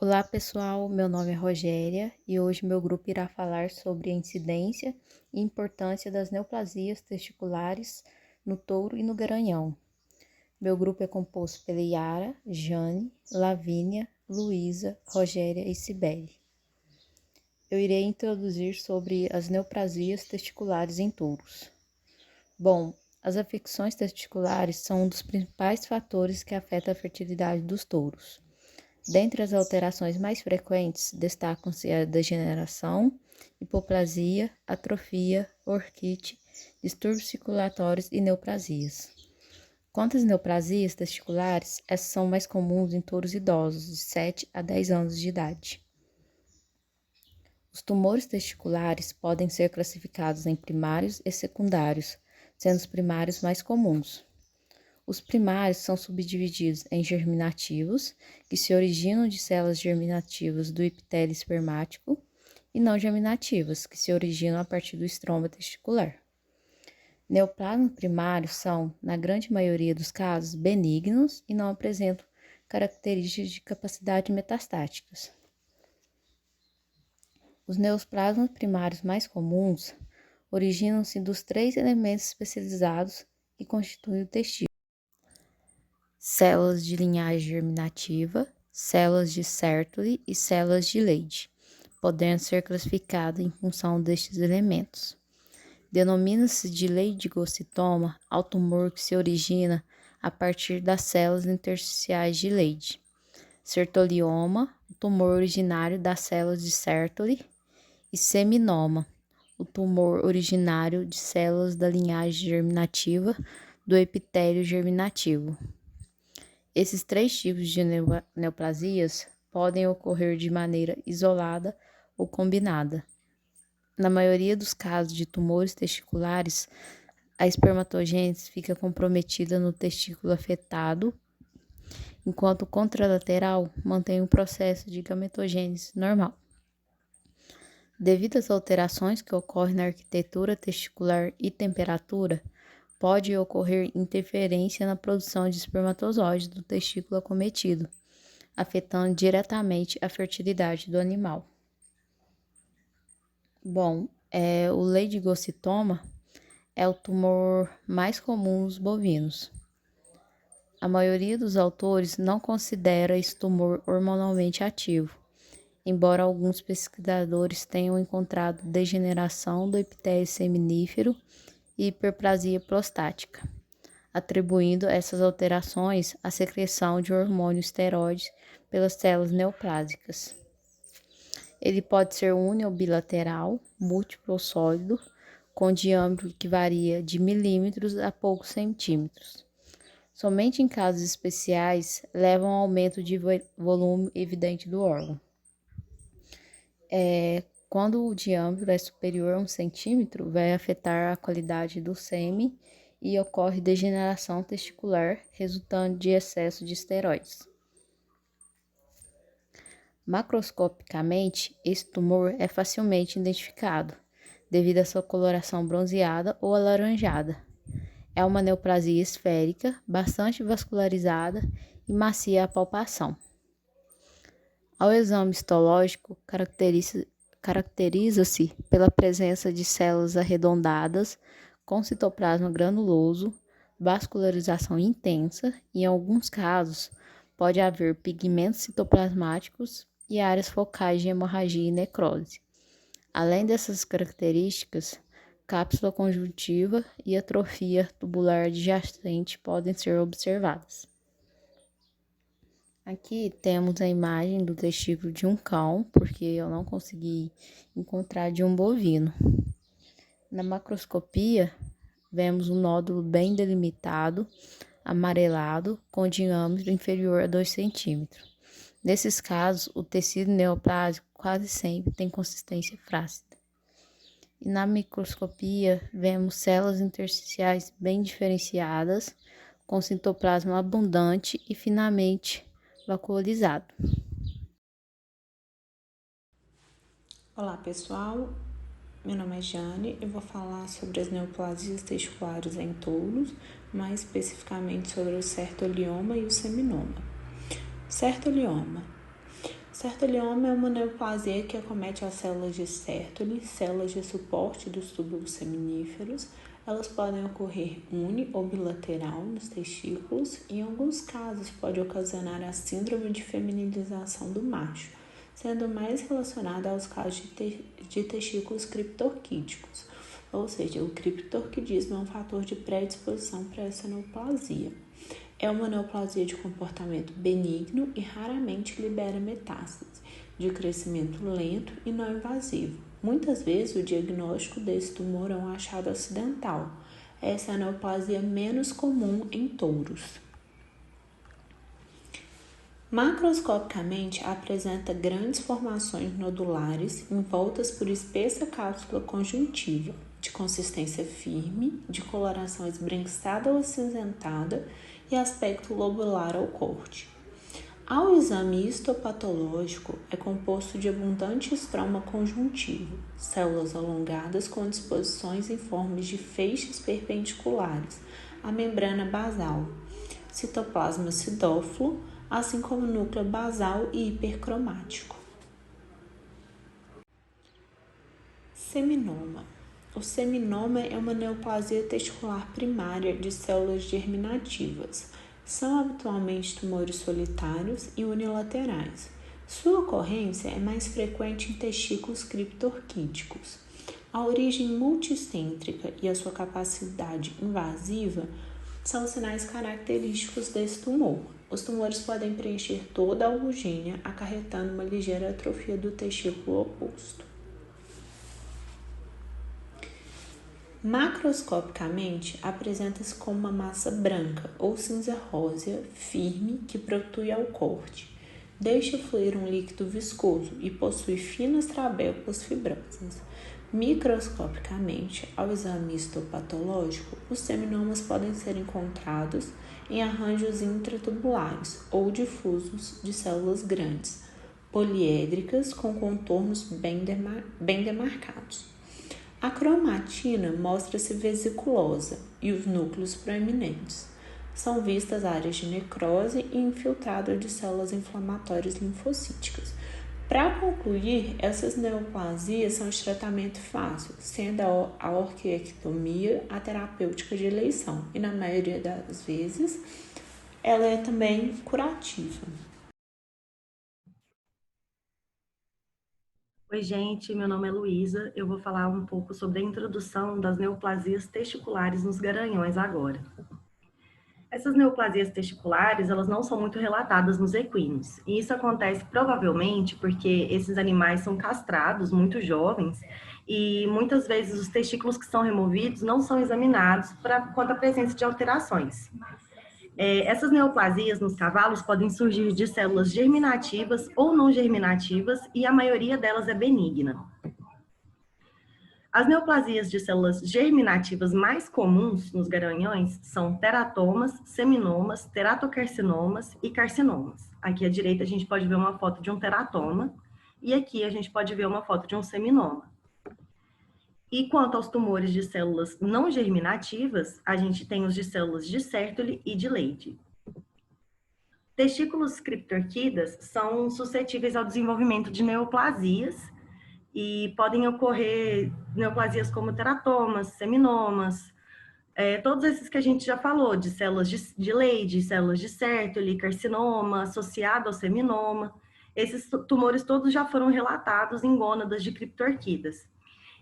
Olá pessoal, meu nome é Rogéria e hoje meu grupo irá falar sobre a incidência e importância das neoplasias testiculares no touro e no garanhão. Meu grupo é composto pela Yara, Jane, Lavínia, Luísa, Rogéria e Cibele. Eu irei introduzir sobre as neoplasias testiculares em touros. Bom, as afecções testiculares são um dos principais fatores que afetam a fertilidade dos touros. Dentre as alterações mais frequentes, destacam-se a degeneração, hipoplasia, atrofia, orquite, distúrbios circulatórios e neoplasias. Quanto às neoplasias testiculares, essas são mais comuns em touros idosos, de 7 a 10 anos de idade. Os tumores testiculares podem ser classificados em primários e secundários, sendo os primários mais comuns. Os primários são subdivididos em germinativos, que se originam de células germinativas do epitélio espermático, e não germinativas, que se originam a partir do estroma testicular. Neoplasmas primários são, na grande maioria dos casos, benignos e não apresentam características de capacidade metastáticas. Os neoplasmas primários mais comuns originam-se dos 3 elementos especializados que constituem o testículo: células de linhagem germinativa, células de Sertoli e células de Leydig, podendo ser classificadas em função destes elementos. Denomina-se de leidigocitoma ao tumor que se origina a partir das células intersticiais de Leydig. Sertolioma, o tumor originário das células de Sertoli, e seminoma, o tumor originário de células da linhagem germinativa do epitélio germinativo. Esses 3 tipos de neoplasias podem ocorrer de maneira isolada ou combinada. Na maioria dos casos de tumores testiculares, a espermatogênese fica comprometida no testículo afetado, enquanto o contralateral mantém o processo de gametogênese normal. Devido às alterações que ocorrem na arquitetura testicular e temperatura, pode ocorrer interferência na produção de espermatozoides do testículo acometido, afetando diretamente a fertilidade do animal. Bom, o leidigocitoma é o tumor mais comum nos bovinos. A maioria dos autores não considera esse tumor hormonalmente ativo, embora alguns pesquisadores tenham encontrado degeneração do epitélio seminífero e hiperplasia prostática, atribuindo essas alterações à secreção de hormônio esteroide pelas células neoplásicas. Ele pode ser uni ou bilateral, múltiplo ou sólido, com diâmetro que varia de milímetros a poucos centímetros. Somente em casos especiais levam ao aumento de volume evidente do órgão. Quando o diâmetro é superior a 1 centímetro, vai afetar a qualidade do sêmen e ocorre degeneração testicular, resultando de excesso de esteroides. Macroscopicamente, esse tumor é facilmente identificado, devido à sua coloração bronzeada ou alaranjada. É uma neoplasia esférica, bastante vascularizada e macia à palpação. Ao exame histológico, caracteriza-se pela presença de células arredondadas, com citoplasma granuloso, vascularização intensa e, em alguns casos, pode haver pigmentos citoplasmáticos e áreas focais de hemorragia e necrose. Além dessas características, cápsula conjuntiva e atrofia tubular adjacente podem ser observadas. Aqui temos a imagem do testículo de um cão, porque eu não consegui encontrar de um bovino. Na macroscopia, vemos um nódulo bem delimitado, amarelado, com diâmetro inferior a 2 centímetros. Nesses casos, o tecido neoplásico quase sempre tem consistência flácida. E na microscopia, vemos células intersticiais bem diferenciadas, com citoplasma abundante e finamente vascularizado. Olá pessoal, meu nome é Jane, eu vou falar sobre as neoplasias testiculares em touros, mais especificamente sobre o sertolioma e o seminoma. Sertolioma Sertolioma é uma neoplasia que acomete as células de Sertoli, células de suporte dos túbulos seminíferos. Elas podem ocorrer uni ou bilateral nos testículos e, em alguns casos, pode ocasionar a síndrome de feminilização do macho, sendo mais relacionada aos casos de testículos criptorquídicos, ou seja, o criptorquidismo é um fator de predisposição para essa neoplasia. É uma neoplasia de comportamento benigno e raramente libera metástase, de crescimento lento e não invasivo. Muitas vezes o diagnóstico desse tumor é um achado acidental. Essa é a neoplasia menos comum em touros. Macroscopicamente, apresenta grandes formações nodulares envoltas por espessa cápsula conjuntiva, de consistência firme, de coloração esbranquiçada ou acinzentada e aspecto lobular ao corte. Ao exame histopatológico, é composto de abundante estroma conjuntivo, células alongadas com disposições em formas de feixes perpendiculares à membrana basal, citoplasma cidófilo, assim como núcleo basal e hipercromático. Seminoma. O seminoma é uma neoplasia testicular primária de células germinativas. São habitualmente tumores solitários e unilaterais. Sua ocorrência é mais frequente em testículos criptorquídicos. A origem multicêntrica e a sua capacidade invasiva são sinais característicos desse tumor. Os tumores podem preencher toda a albuginha, acarretando uma ligeira atrofia do testículo oposto. Macroscopicamente, apresenta-se como uma massa branca ou cinza rósea, firme, que protui ao corte. Deixa fluir um líquido viscoso e possui finas trabéculas fibrosas. Microscopicamente, ao exame histopatológico, os seminomas podem ser encontrados em arranjos intratubulares ou difusos de células grandes, poliédricas com contornos bem demarcados. A cromatina mostra-se vesiculosa e os núcleos proeminentes. São vistas áreas de necrose e infiltrado de células inflamatórias linfocíticas. Para concluir, essas neoplasias são de tratamento fácil, sendo a orquiectomia a terapêutica de eleição e, na maioria das vezes, ela é também curativa. Oi, gente, meu nome é Luísa. Eu vou falar um pouco sobre a introdução das neoplasias testiculares nos garanhões agora. Essas neoplasias testiculares, elas não são muito relatadas nos equinos. E isso acontece provavelmente porque esses animais são castrados muito jovens e muitas vezes os testículos que são removidos não são examinados quanto à presença de alterações. Essas neoplasias nos cavalos podem surgir de células germinativas ou não germinativas e a maioria delas é benigna. As neoplasias de células germinativas mais comuns nos garanhões são teratomas, seminomas, teratocarcinomas e carcinomas. Aqui à direita a gente pode ver uma foto de um teratoma e aqui a gente pode ver uma foto de um seminoma. E quanto aos tumores de células não germinativas, a gente tem os de células de Sertoli e de Leydig. Testículos criptorquidas são suscetíveis ao desenvolvimento de neoplasias e podem ocorrer neoplasias como teratomas, seminomas, todos esses que a gente já falou, de células de Leydig, células de Sertoli, carcinoma associado ao seminoma. Esses tumores todos já foram relatados em gônadas de criptorquidas.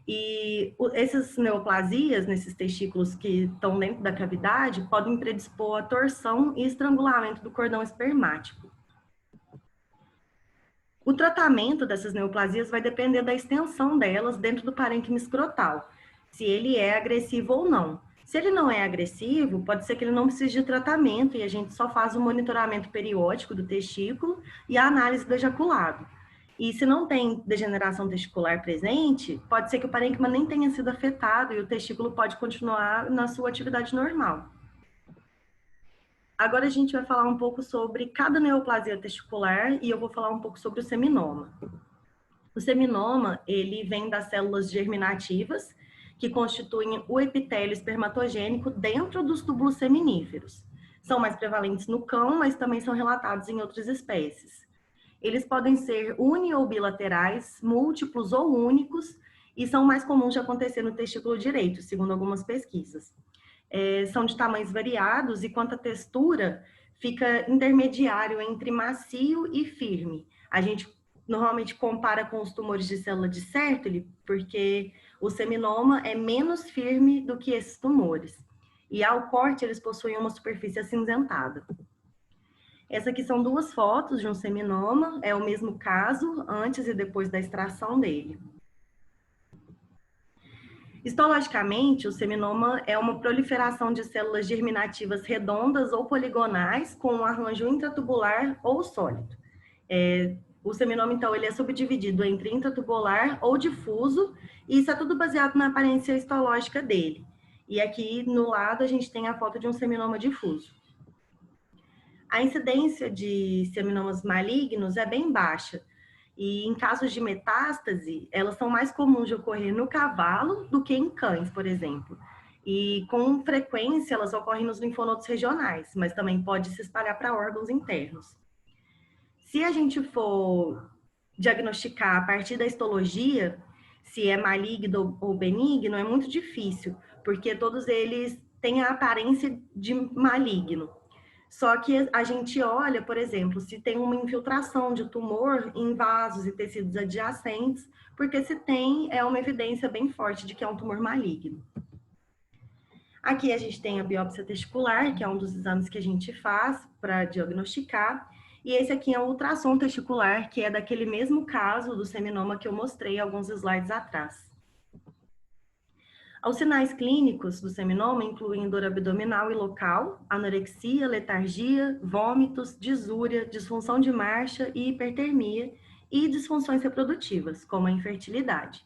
E essas neoplasias, nesses testículos que estão dentro da cavidade, podem predispor a torção e estrangulamento do cordão espermático. O tratamento dessas neoplasias vai depender da extensão delas dentro do parênquima escrotal, se ele é agressivo ou não. Se ele não é agressivo, pode ser que ele não precise de tratamento e a gente só faz o monitoramento periódico do testículo e a análise do ejaculado. E se não tem degeneração testicular presente, pode ser que o parênquima nem tenha sido afetado e o testículo pode continuar na sua atividade normal. Agora a gente vai falar um pouco sobre cada neoplasia testicular e eu vou falar um pouco sobre o seminoma. O seminoma, ele vem das células germinativas, que constituem o epitélio espermatogênico dentro dos túbulos seminíferos. São mais prevalentes no cão, mas também são relatados em outras espécies. Eles podem ser uni ou bilaterais, múltiplos ou únicos, e são mais comuns de acontecer no testículo direito, segundo algumas pesquisas. São de tamanhos variados e quanto à textura, fica intermediário entre macio e firme. A gente normalmente compara com os tumores de célula de Sertoli, porque o seminoma é menos firme do que esses tumores. E ao corte, eles possuem uma superfície acinzentada. Essa aqui são duas fotos de um seminoma, é o mesmo caso, antes e depois da extração dele. Histologicamente, o seminoma é uma proliferação de células germinativas redondas ou poligonais com um arranjo intratubular ou sólido. O seminoma, então, ele é subdividido entre intratubular ou difuso, e isso é tudo baseado na aparência histológica dele. E aqui no lado a gente tem a foto de um seminoma difuso. A incidência de seminomas malignos é bem baixa, e em casos de metástase, elas são mais comuns de ocorrer no cavalo do que em cães, por exemplo. E com frequência elas ocorrem nos linfonodos regionais, mas também pode se espalhar para órgãos internos. Se a gente for diagnosticar a partir da histologia, se é maligno ou benigno, é muito difícil, porque todos eles têm a aparência de maligno. Só que a gente olha, por exemplo, se tem uma infiltração de tumor em vasos e tecidos adjacentes, porque se tem, é uma evidência bem forte de que é um tumor maligno. Aqui a gente tem a biópsia testicular, que é um dos exames que a gente faz para diagnosticar, e esse aqui é o ultrassom testicular, que é daquele mesmo caso do seminoma que eu mostrei alguns slides atrás. Os sinais clínicos do seminoma incluem dor abdominal e local, anorexia, letargia, vômitos, disúria, disfunção de marcha e hipertermia, e disfunções reprodutivas, como a infertilidade.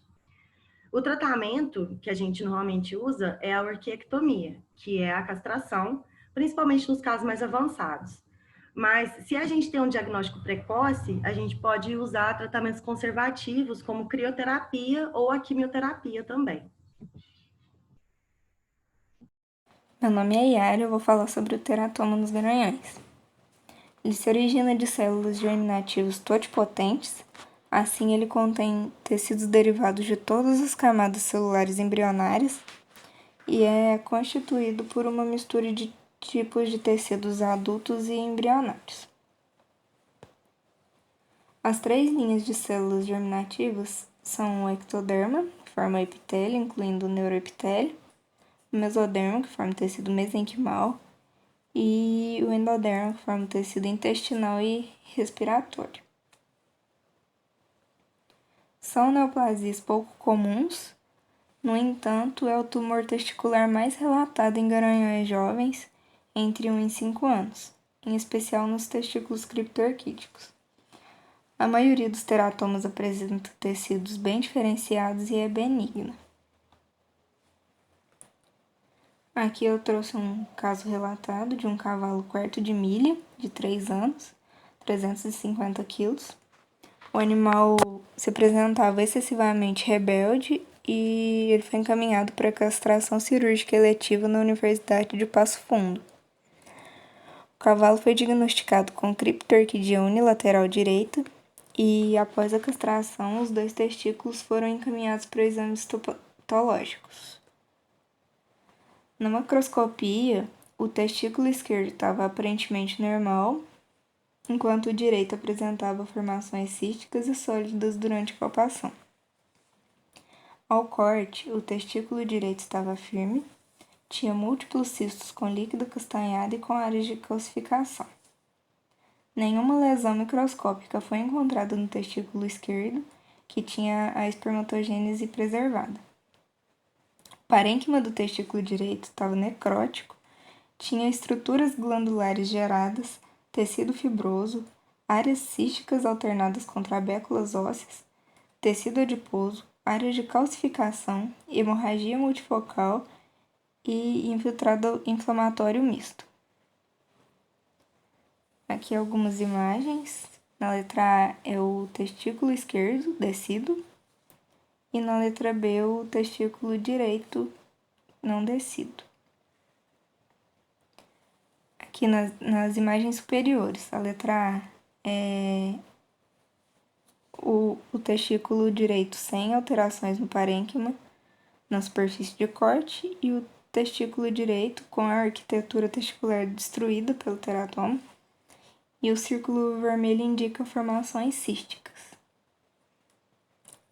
O tratamento que a gente normalmente usa é a orquiectomia, que é a castração, principalmente nos casos mais avançados. Mas se a gente tem um diagnóstico precoce, a gente pode usar tratamentos conservativos, como crioterapia ou a quimioterapia também. Meu nome é Yara e eu vou falar sobre o teratoma nos garanhões. Ele se origina de células germinativas totipotentes, assim ele contém tecidos derivados de todas as camadas celulares embrionárias e é constituído por uma mistura de tipos de tecidos adultos e embrionários. As 3 linhas de células germinativas são o ectoderma, que forma o epitélio, incluindo o neuroepitélio, o mesoderma, que forma o tecido mesenquimal, e o endoderma, que forma o tecido intestinal e respiratório. São neoplasias pouco comuns, no entanto, é o tumor testicular mais relatado em garanhões jovens entre 1 e 5 anos, em especial nos testículos criptorquídicos. A maioria dos teratomas apresenta tecidos bem diferenciados e é benigna. Aqui eu trouxe um caso relatado de um cavalo quarto de milha, de 3 anos, 350 quilos. O animal se apresentava excessivamente rebelde e ele foi encaminhado para castração cirúrgica eletiva na Universidade de Passo Fundo. O cavalo foi diagnosticado com criptorquidia unilateral direita e, após a castração, os 2 testículos foram encaminhados para exames patológicos. Na macroscopia, o testículo esquerdo estava aparentemente normal, enquanto o direito apresentava formações císticas e sólidas durante a palpação. Ao corte, o testículo direito estava firme, tinha múltiplos cistos com líquido castanhado e com áreas de calcificação. Nenhuma lesão microscópica foi encontrada no testículo esquerdo, que tinha a espermatogênese preservada. O parênquima do testículo direito estava necrótico, tinha estruturas glandulares geradas, tecido fibroso, áreas císticas alternadas com trabéculas ósseas, tecido adiposo, áreas de calcificação, hemorragia multifocal e infiltrado inflamatório misto. Aqui algumas imagens. Na letra A é o testículo esquerdo descido e na letra B o testículo direito não descido. Aqui nas imagens superiores, a letra A é o testículo direito sem alterações no parênquima, na superfície de corte, e o testículo direito com a arquitetura testicular destruída pelo teratoma, e o círculo vermelho indica formações císticas.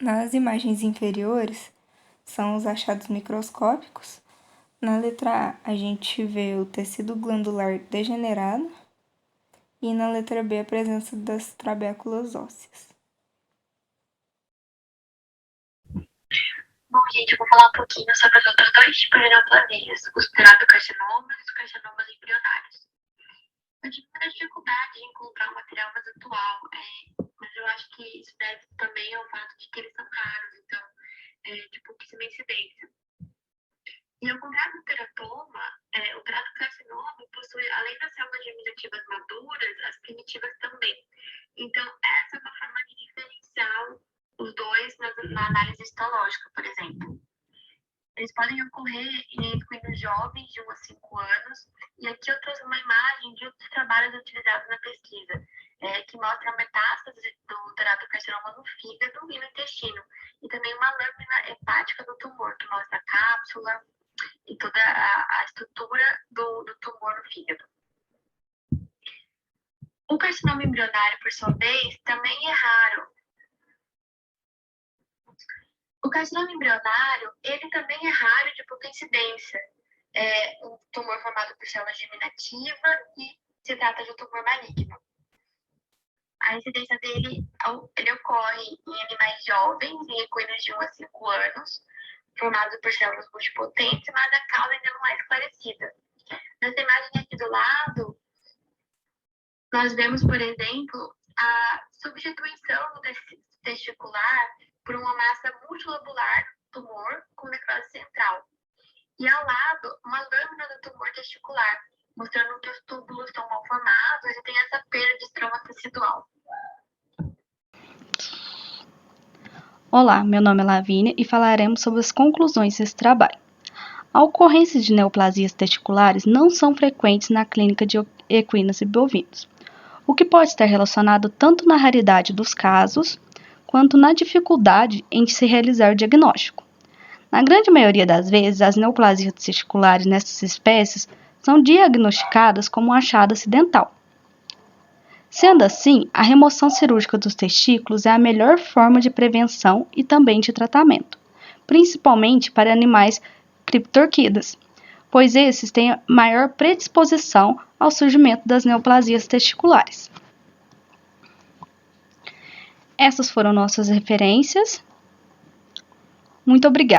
Nas imagens inferiores, são os achados microscópicos. Na letra A, a gente vê o tecido glandular degenerado, e na letra B, a presença das trabéculas ósseas. Bom, gente, eu vou falar um pouquinho sobre os outros dois tipos de neoplasias, os teratocarcinomas e os carcinomas embrionários. Eu tive muita dificuldade em encontrar um material mais atual, mas eu acho que isso deve também ao fato de que eles são raros, então, de pouquíssima incidência. E ao contrário do teratoma, o teratocarcinoma possui, além das células germinativas maduras, as primitivas também. Então, essa é uma forma de diferenciar os dois na análise histológica, por exemplo. Eles podem ocorrer em equinos jovens de 1 a 5 anos, e aqui eu trouxe uma imagem de outros trabalhos utilizados na pesquisa, que mostra a metástase do teratocarcinoma no fígado e no intestino, e também uma lâmina hepática do tumor, que mostra a cápsula e toda a estrutura do tumor no fígado. O carcinoma embrionário, por sua vez, também é raro. O carcinoma embrionário, ele também é raro de pouca incidência. É um tumor formado por célula germinativa e se trata de um tumor maligno. A incidência dele, ele ocorre em animais jovens, em equinos de 1 a 5 anos, formados por células multipotentes, mas a causa ainda não é esclarecida. Nessa imagem aqui do lado, nós vemos, por exemplo, a substituição do testicular por uma massa multilobular tumor com necrose central. E ao lado, uma lâmina do tumor testicular, mostrando que os túbulos estão mal formados e tem essa perda de estroma tecidual. Olá, meu nome é Lavínia e falaremos sobre as conclusões desse trabalho. A ocorrência de neoplasias testiculares não são frequentes na clínica de equinos e bovinos, o que pode estar relacionado tanto na raridade dos casos, quanto na dificuldade em se realizar o diagnóstico. Na grande maioria das vezes, as neoplasias testiculares nessas espécies são diagnosticadas como um achado acidental. Sendo assim, a remoção cirúrgica dos testículos é a melhor forma de prevenção e também de tratamento, principalmente para animais criptorquidas, pois esses têm maior predisposição ao surgimento das neoplasias testiculares. Essas foram nossas referências. Muito obrigada.